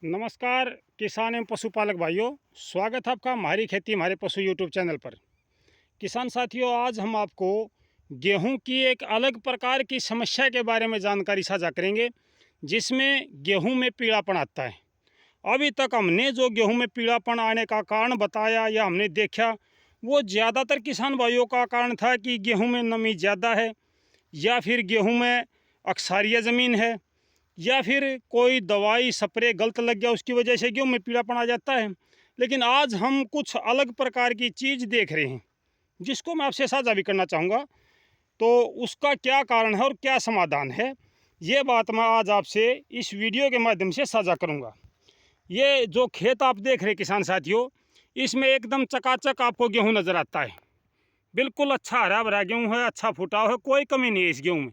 नमस्कार किसान एवं पशुपालक भाइयों, स्वागत है आपका हमारी खेती हमारे पशु यूट्यूब चैनल पर। किसान साथियों, आज हम आपको गेहूं की एक अलग प्रकार की समस्या के बारे में जानकारी साझा करेंगे, जिसमें गेहूं में पीलापन आता है। अभी तक हमने जो गेहूं में पीलापन आने का कारण बताया या हमने देखा, वो ज़्यादातर किसान भाइयों का कारण था कि गेहूँ में नमी ज़्यादा है, या फिर गेहूँ में अक्सारिया ज़मीन है, या फिर कोई दवाई स्प्रे गलत लग गया, उसकी वजह से गेहूं में पीलापन आ जाता है। लेकिन आज हम कुछ अलग प्रकार की चीज़ देख रहे हैं, जिसको मैं आपसे साझा भी करना चाहूँगा। तो उसका क्या कारण है और क्या समाधान है, ये बात मैं आज आपसे इस वीडियो के माध्यम से साझा करूँगा। ये जो खेत आप देख रहे हैं किसान साथियों, इसमें एकदम चकाचक आपको गेहूँ नज़र आता है। बिल्कुल अच्छा हरा भरा गेहूँ है, अच्छा फूटा हुआ है, कोई कमी नहीं है इस गेहूँ में।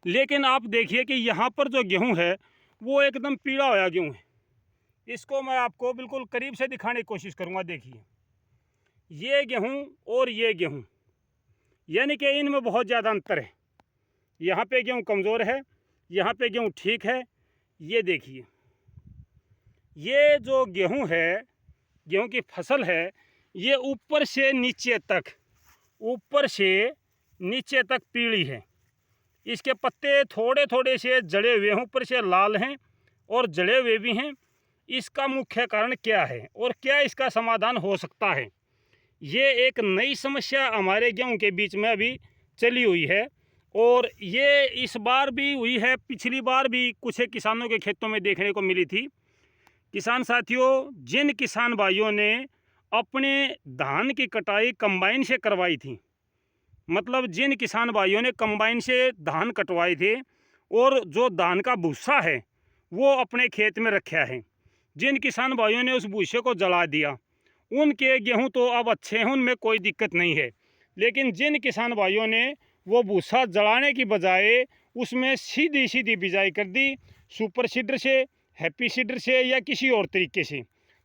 लेकिन आप देखिए कि यहाँ पर जो गेहूँ है वो एकदम पीला हुआ गेहूँ है। इसको मैं आपको बिल्कुल करीब से दिखाने की कोशिश करूँगा। देखिए, ये गेहूँ और ये गेहूँ, यानी कि इनमें बहुत ज़्यादा अंतर है। यहाँ पे गेहूँ कमज़ोर है, यहाँ पे गेहूँ ठीक है। ये देखिए, ये जो गेहूँ है, गेहूँ की फसल है, ये ऊपर से नीचे तक पीली है। इसके पत्ते थोड़े थोड़े से जड़े हुए हैं, ऊपर से लाल हैं और जड़े हुए भी हैं। इसका मुख्य कारण क्या है और क्या इसका समाधान हो सकता है? ये एक नई समस्या हमारे गेहूं के बीच में अभी चली हुई है, और ये इस बार भी हुई है, पिछली बार भी कुछ किसानों के खेतों में देखने को मिली थी। किसान साथियों, जिन किसान भाइयों ने अपने धान की कटाई कंबाइन से करवाई थी, मतलब जिन किसान भाइयों ने कंबाइन से धान कटवाए थे और जो धान का भूसा है वो अपने खेत में रखा है, जिन किसान भाइयों ने उस भूसे को जला दिया, उनके गेहूं तो अब अच्छे हैं, उनमें कोई दिक्कत नहीं है। लेकिन जिन किसान भाइयों ने वो भूसा जलाने की बजाय उसमें सीधी सीधी बिजाई कर दी, सुपर सीडर से, हैप्पी सीडर से या किसी और तरीके से,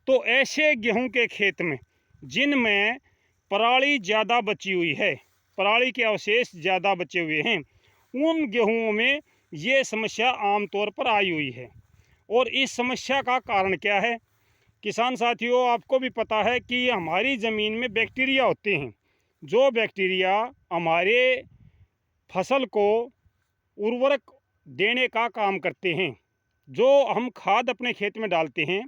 तो ऐसे गेहूं के खेत में जिनमें पराली ज़्यादा बची हुई है, पराली के अवशेष ज़्यादा बचे हुए हैं, उन गेहूँों में ये समस्या आमतौर पर आई हुई है। और इस समस्या का कारण क्या है? किसान साथियों, आपको भी पता है कि हमारी ज़मीन में बैक्टीरिया होते हैं, जो बैक्टीरिया हमारे फसल को उर्वरक देने का काम करते हैं। जो हम खाद अपने खेत में डालते हैं,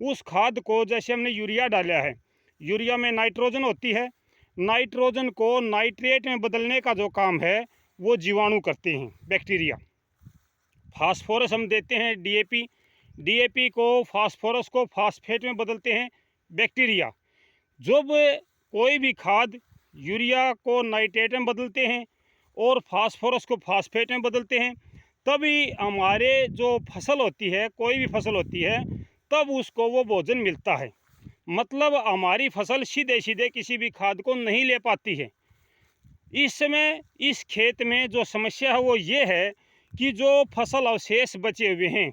उस खाद को, जैसे हमने यूरिया डाला है, यूरिया में नाइट्रोजन होती है, नाइट्रोजन को नाइट्रेट में बदलने का जो काम है वो जीवाणु करते हैं, बैक्टीरिया। फास्फोरस हम देते हैं, डीएपी को, फास्फोरस को फास्फेट में बदलते हैं बैक्टीरिया। जब कोई भी खाद यूरिया को नाइट्रेट में बदलते हैं और फास्फोरस को फास्फेट में बदलते हैं, तभी हमारे जो फसल होती है, कोई भी फसल होती है, तब उसको वो भोजन मिलता है। मतलब हमारी फसल सीधे सीधे किसी भी खाद को नहीं ले पाती है। इस समय इस खेत में जो समस्या है वो ये है कि जो फसल अवशेष बचे हुए हैं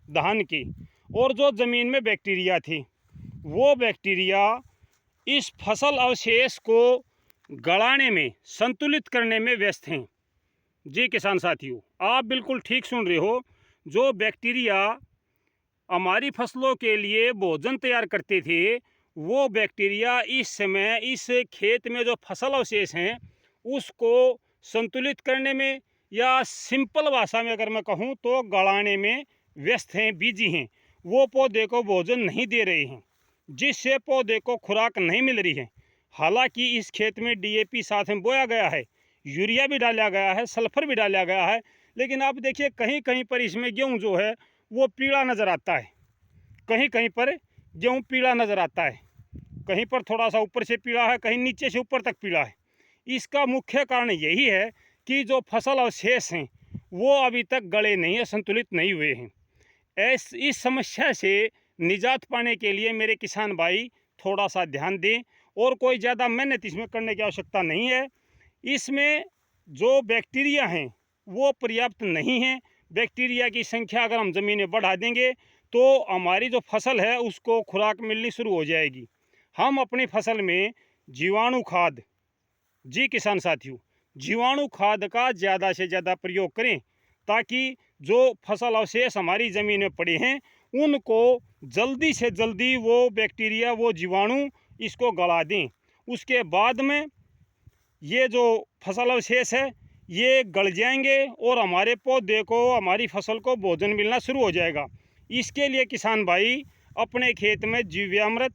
धान की, और जो ज़मीन में बैक्टीरिया थी, वो बैक्टीरिया इस फसल अवशेष को गलाने में, संतुलित करने में व्यस्त हैं। जी किसान साथियों, आप बिल्कुल ठीक सुन रहे हो। जो बैक्टीरिया हमारी फसलों के लिए भोजन तैयार करते थे, वो बैक्टीरिया इस समय इस खेत में जो फसल अवशेष हैं उसको संतुलित करने में, या सिंपल भाषा में अगर मैं कहूँ तो गलाने में व्यस्त हैं, बिजी हैं। वो पौधे को भोजन नहीं दे रहे हैं, जिससे पौधे को खुराक नहीं मिल रही है। हालांकि इस खेत में डीएपी साथ में बोया गया है, यूरिया भी डाला गया है, सल्फर भी डाला गया है, लेकिन आप देखिए कहीं कहीं पर इसमें गेहूँ जो है वो पीला नज़र आता है। कहीं कहीं पर गेहूँ पीला नज़र आता है, कहीं पर थोड़ा सा ऊपर से पीला है, कहीं नीचे से ऊपर तक पीला है। इसका मुख्य कारण यही है कि जो फसल अवशेष हैं वो अभी तक गले नहीं है, संतुलित नहीं हुए हैं। इस समस्या से निजात पाने के लिए मेरे किसान भाई थोड़ा सा ध्यान दें, और कोई ज़्यादा मेहनत इसमें करने की आवश्यकता नहीं है। इसमें जो बैक्टीरिया हैं वो पर्याप्त नहीं है। बैक्टीरिया की संख्या अगर हम ज़मीन में बढ़ा देंगे तो हमारी जो फसल है उसको खुराक मिलनी शुरू हो जाएगी। हम अपनी फसल में जीवाणु खाद, जी किसान साथियों, जीवाणु खाद का ज़्यादा से ज़्यादा प्रयोग करें, ताकि जो फसल अवशेष हमारी ज़मीन में पड़े हैं उनको जल्दी से जल्दी वो बैक्टीरिया, वो जीवाणु इसको गला दें। उसके बाद में ये जो फसल अवशेष है ये गल जाएंगे और हमारे पौधे को, हमारी फसल को भोजन मिलना शुरू हो जाएगा। इसके लिए किसान भाई अपने खेत में जीवामृत,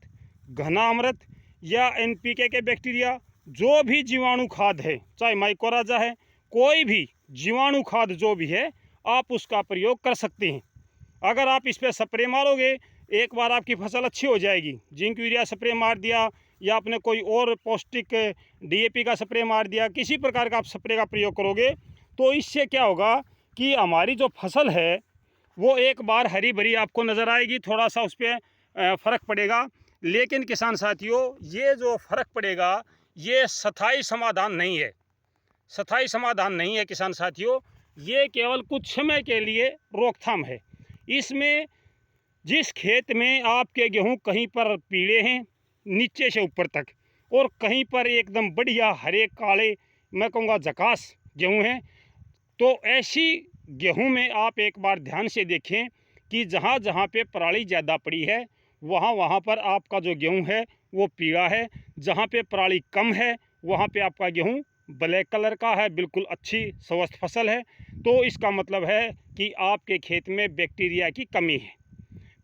घनामृत या NPK के बैक्टीरिया, जो भी जीवाणु खाद है, चाहे माइकोराजा है, कोई भी जीवाणु खाद जो भी है, आप उसका प्रयोग कर सकते हैं। अगर आप इस पर स्प्रे मारोगे, एक बार आपकी फसल अच्छी हो जाएगी। जिंक यूरिया स्प्रे मार दिया या आपने कोई और पौष्टिक DAP का स्प्रे मार दिया, किसी प्रकार का आप स्प्रे का प्रयोग करोगे तो इससे क्या होगा कि हमारी जो फसल है वो एक बार हरी भरी आपको नज़र आएगी, थोड़ा सा उस पर फ़र्क पड़ेगा। लेकिन किसान साथियों, ये जो फ़र्क पड़ेगा ये स्थायी समाधान नहीं है, स्थायी समाधान नहीं है किसान साथियों। ये केवल कुछ समय के लिए रोकथाम है। इसमें जिस खेत में आपके गेहूं कहीं पर पीले हैं नीचे से ऊपर तक, और कहीं पर एकदम बढ़िया हरे काले, मैं कहूँगा झकास गेहूं हैं, तो ऐसी गेहूं में आप एक बार ध्यान से देखें कि जहाँ जहाँ पे पराली ज़्यादा पड़ी है वहाँ पर आपका जो गेहूं है वो पीला है। जहाँ पे पराली कम है वहाँ पे आपका गेहूं ब्लैक कलर का है, बिल्कुल अच्छी स्वस्थ फसल है। तो इसका मतलब है कि आपके खेत में बैक्टीरिया की कमी है।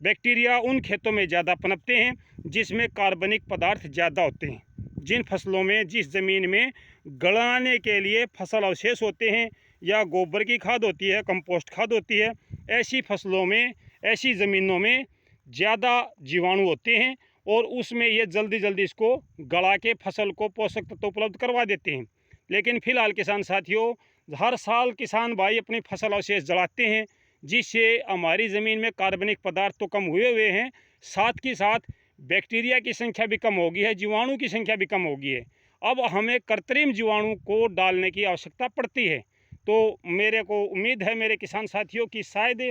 बैक्टीरिया उन खेतों में ज़्यादा पनपते हैं जिसमें कार्बनिक पदार्थ ज़्यादा होते हैं। जिन फसलों में, जिस ज़मीन में गलाने के लिए फसल अवशेष होते हैं या गोबर की खाद होती है, कंपोस्ट खाद होती है, ऐसी फसलों में, ऐसी ज़मीनों में ज़्यादा जीवाणु होते हैं और उसमें ये जल्दी जल्दी इसको गला के फसल को पोषक तत्व उपलब्ध करवा देते हैं। लेकिन फ़िलहाल किसान साथियों, हर साल किसान भाई अपनी फसल अवशेष जलाते हैं, जिससे हमारी ज़मीन में कार्बनिक पदार्थ तो कम हुए हैं, साथ ही साथ बैक्टीरिया की संख्या भी कम हो गई है, जीवाणु की संख्या भी कम हो गई है। अब हमें कृत्रिम जीवाणु को डालने की आवश्यकता पड़ती है। तो मेरे को उम्मीद है मेरे किसान साथियों की शायद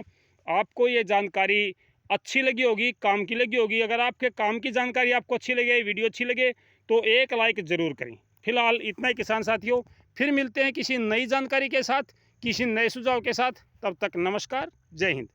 आपको ये जानकारी अच्छी लगी होगी, काम की लगी होगी। अगर आपके काम की जानकारी आपको अच्छी लगे, वीडियो अच्छी लगे, तो एक लाइक ज़रूर करें। फिलहाल इतना ही किसान साथियों, फिर मिलते हैं किसी नई जानकारी के साथ, किसी नए सुझाव के साथ। तब तक नमस्कार, जय हिंद।